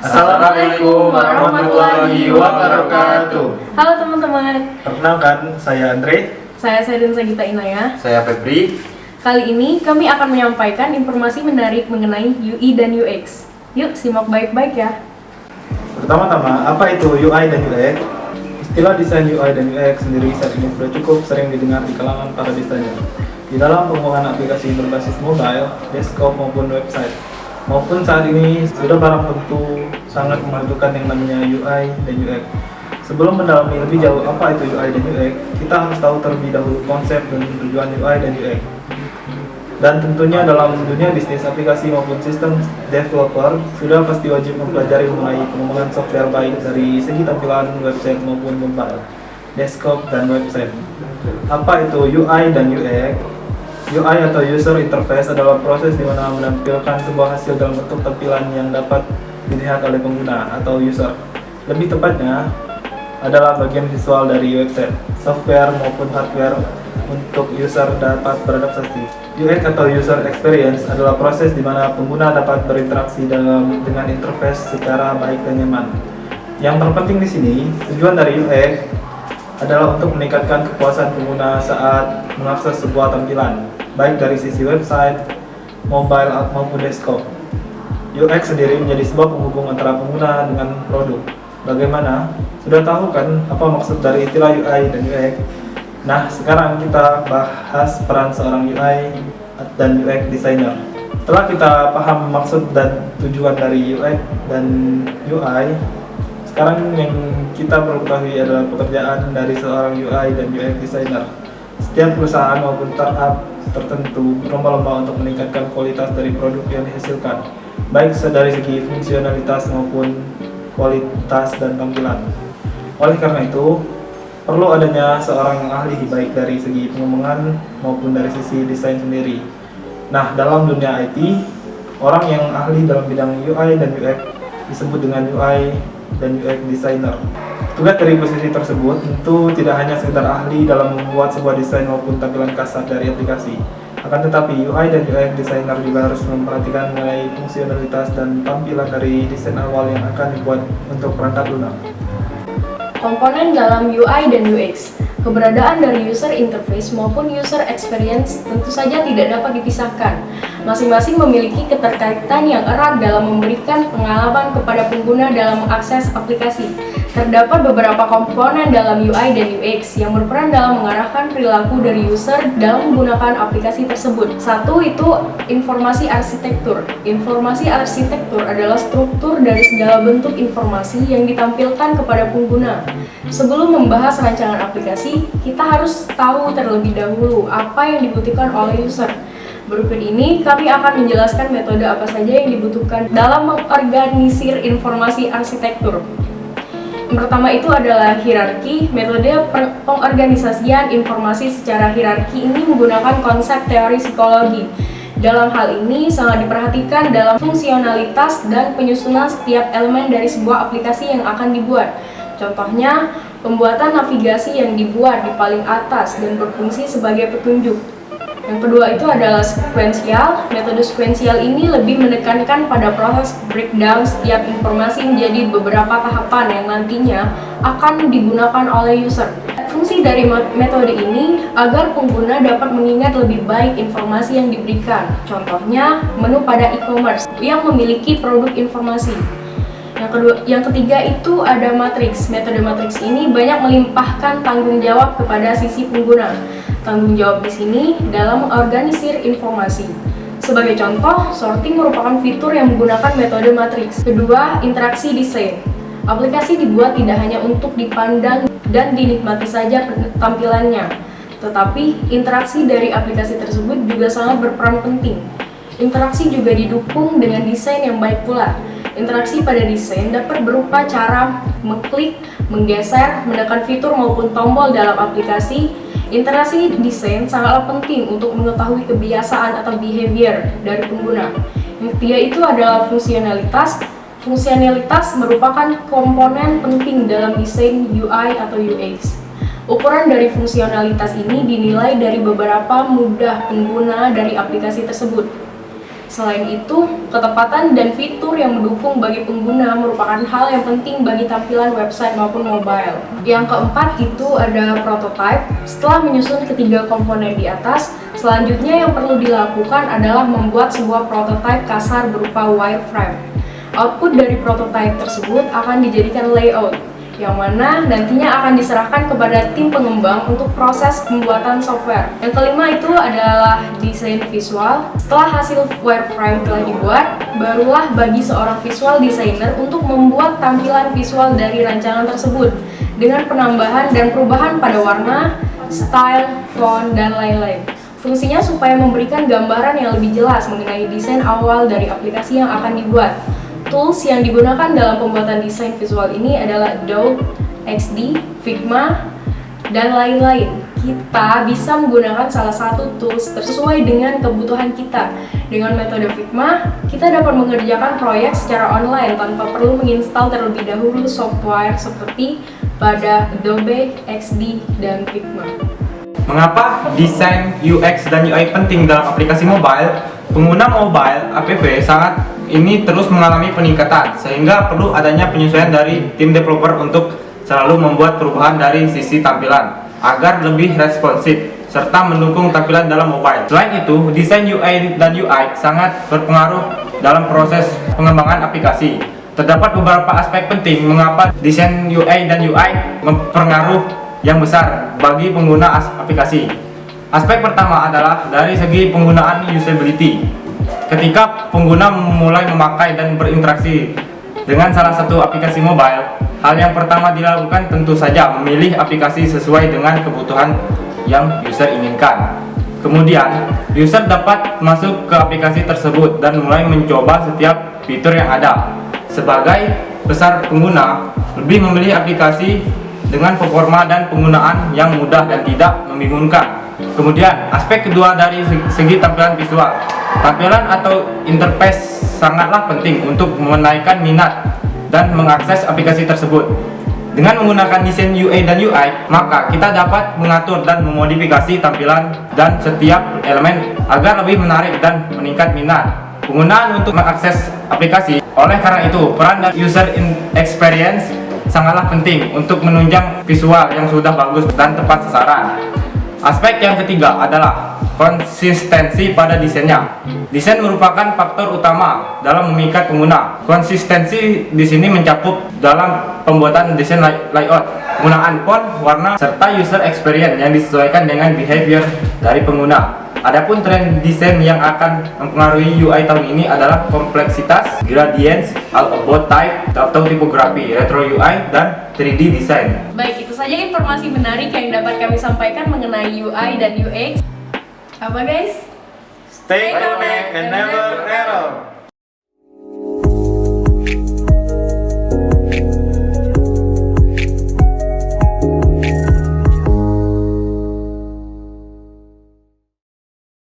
Assalamualaikum warahmatullahi wabarakatuh. Halo teman-teman. Perkenalkan, saya Andre. Saya Sedin Sagita Inaya. Saya Febri. Kali ini kami akan menyampaikan informasi menarik mengenai UI dan UX. Yuk simak baik-baik ya. Pertama-tama, apa itu UI dan UX? Istilah desain UI dan UX sendiri saat ini sudah cukup sering didengar di kalangan para desainer di dalam pengembangan aplikasi berbasis mobile, desktop maupun website. Maupun saat ini sudah barang tentu sangat membutuhkan yang namanya UI dan UX. Sebelum mendalami lebih jauh apa itu UI dan UX, kita harus tahu terlebih dahulu konsep dan tujuan UI dan UX. Dan tentunya dalam dunia bisnis aplikasi maupun sistem developer sudah pasti wajib mempelajari mengenai pengembangan software baik dari segi tampilan website maupun mobile, desktop dan website. Apa itu UI dan UX? UI atau User Interface adalah proses di mana menampilkan sebuah hasil dalam bentuk tampilan yang dapat dilihat oleh pengguna atau user. Lebih tepatnya adalah bagian visual dari website, software maupun hardware untuk user dapat beradaptasi. UX atau User Experience adalah proses di mana pengguna dapat berinteraksi dengan interface secara baik dan nyaman. Yang terpenting di sini, tujuan dari UX adalah untuk meningkatkan kepuasan pengguna saat mengakses sebuah tampilan, baik dari sisi website, mobile maupun desktop. UX sendiri menjadi sebuah penghubung antara pengguna dengan produk. Bagaimana? Sudah tahu kan apa maksud dari istilah UI dan UX? Nah, sekarang kita bahas peran seorang UI dan UX designer. Setelah kita paham maksud dan tujuan dari UX dan UI, sekarang yang kita perlu ketahui adalah pekerjaan dari seorang UI dan UX designer. Setiap perusahaan maupun startup tertentu berlomba-lomba untuk meningkatkan kualitas dari produk yang dihasilkan, baik dari segi fungsionalitas maupun kualitas dan tampilan. Oleh karena itu, perlu adanya seorang yang ahli baik dari segi pengembangan maupun dari sisi desain sendiri. Nah, dalam dunia IT, orang yang ahli dalam bidang UI dan UX disebut dengan UI dan UX designer. Tugas dari posisi tersebut tentu tidak hanya sekedar ahli dalam membuat sebuah desain maupun tampilan kasar dari aplikasi. Akan tetapi UI dan UX designer juga harus memperhatikan mengenai fungsionalitas dan tampilan dari desain awal yang akan dibuat untuk perangkat lunak. Komponen dalam UI dan UX. Keberadaan dari user interface maupun user experience tentu saja tidak dapat dipisahkan. Masing-masing memiliki keterkaitan yang erat dalam memberikan pengalaman kepada pengguna dalam mengakses aplikasi. Terdapat beberapa komponen dalam UI dan UX yang berperan dalam mengarahkan perilaku dari user dalam menggunakan aplikasi tersebut. Satu itu informasi arsitektur. Informasi arsitektur adalah struktur dari segala bentuk informasi yang ditampilkan kepada pengguna. Sebelum membahas rancangan aplikasi, kita harus tahu terlebih dahulu apa yang dibutuhkan oleh user. Berikut ini kami akan menjelaskan metode apa saja yang dibutuhkan dalam mengorganisir informasi arsitektur. Yang pertama itu adalah hierarki. Metode pengorganisasian informasi secara hierarki ini menggunakan konsep teori psikologi. Dalam hal ini sangat diperhatikan dalam fungsionalitas dan penyusunan setiap elemen dari sebuah aplikasi yang akan dibuat. Contohnya, pembuatan navigasi yang dibuat di paling atas dan berfungsi sebagai petunjuk. Yang kedua itu adalah sekuensial. Metode sekuensial ini lebih menekankan pada proses breakdown setiap informasi menjadi beberapa tahapan yang nantinya akan digunakan oleh user. Fungsi dari metode ini agar pengguna dapat mengingat lebih baik informasi yang diberikan. Contohnya, menu pada e-commerce yang memiliki produk informasi. Yang ketiga itu ada matriks. Metode matriks ini banyak melimpahkan tanggung jawab kepada sisi pengguna. Tanggung jawab di sini dalam mengorganisir informasi. Sebagai contoh, sorting merupakan fitur yang menggunakan metode matriks. Kedua, interaksi desain. Aplikasi dibuat tidak hanya untuk dipandang dan dinikmati saja tampilannya, tetapi interaksi dari aplikasi tersebut juga sangat berperan penting. Interaksi juga didukung dengan desain yang baik pula. Interaksi pada desain dapat berupa cara mengklik, menggeser, menekan fitur maupun tombol dalam aplikasi. Interaksi desain sangatlah penting untuk mengetahui kebiasaan atau behavior dari pengguna. Yang ketiga itu adalah fungsionalitas. Fungsionalitas merupakan komponen penting dalam desain UI atau UX. Ukuran dari fungsionalitas ini dinilai dari beberapa mudah pengguna dari aplikasi tersebut. Selain itu, ketepatan dan fitur yang mendukung bagi pengguna merupakan hal yang penting bagi tampilan website maupun mobile. Yang keempat itu ada prototype. Setelah menyusun ketiga komponen di atas, selanjutnya yang perlu dilakukan adalah membuat sebuah prototype kasar berupa wireframe. Output dari prototype tersebut akan dijadikan layout, yang mana nantinya akan diserahkan kepada tim pengembang untuk proses pembuatan software. Yang kelima itu adalah desain visual. Setelah hasil wireframe telah dibuat, barulah bagi seorang visual designer untuk membuat tampilan visual dari rancangan tersebut dengan penambahan dan perubahan pada warna, style, font, dan lain-lain. Fungsinya supaya memberikan gambaran yang lebih jelas mengenai desain awal dari aplikasi yang akan dibuat. Tools yang digunakan dalam pembuatan desain visual ini adalah Adobe XD, Figma, dan lain-lain. Kita bisa menggunakan salah satu tools sesuai dengan kebutuhan kita. Dengan metode Figma, kita dapat mengerjakan proyek secara online tanpa perlu menginstal terlebih dahulu software seperti pada Adobe XD dan Figma. Mengapa desain UX dan UI penting dalam aplikasi mobile? Pengguna mobile app saat ini terus mengalami peningkatan, sehingga perlu adanya penyesuaian dari tim developer untuk selalu membuat perubahan dari sisi tampilan agar lebih responsif serta mendukung tampilan dalam mobile. Selain itu, desain UI dan UI sangat berpengaruh dalam proses pengembangan aplikasi. Terdapat beberapa aspek penting mengapa desain UI dan UI mempengaruhi yang besar bagi pengguna aplikasi. Aspek pertama adalah dari segi penggunaan usability. Ketika pengguna mulai memakai dan berinteraksi dengan salah satu aplikasi mobile, hal yang pertama dilakukan tentu saja memilih aplikasi sesuai dengan kebutuhan yang user inginkan. Kemudian, user dapat masuk ke aplikasi tersebut dan mulai mencoba setiap fitur yang ada. Sebagai besar pengguna, lebih memilih aplikasi dengan performa dan penggunaan yang mudah dan tidak membingungkan. Kemudian, aspek kedua dari segi tampilan visual. Tampilan atau interface sangatlah penting untuk menaikkan minat dan mengakses aplikasi tersebut. Dengan menggunakan desain UI dan UI, maka kita dapat mengatur dan memodifikasi tampilan dan setiap elemen agar lebih menarik dan meningkat minat penggunaan untuk mengakses aplikasi. Oleh karena itu, peran dan user experience sangatlah penting untuk menunjang visual yang sudah bagus dan tepat sasaran. Aspek yang ketiga adalah konsistensi pada desainnya. Desain merupakan faktor utama dalam memikat pengguna. Konsistensi di sini mencakup dalam pembuatan desain layout, penggunaan font, warna, serta user experience yang disesuaikan dengan behavior dari pengguna. Adapun tren desain yang akan mempengaruhi UI tahun ini adalah kompleksitas, gradients, all about type, atau tipografi, retro UI, dan 3D design. Baik, itu saja informasi menarik yang dapat kami sampaikan mengenai UI dan UX. Apa guys? Stay connected and never error.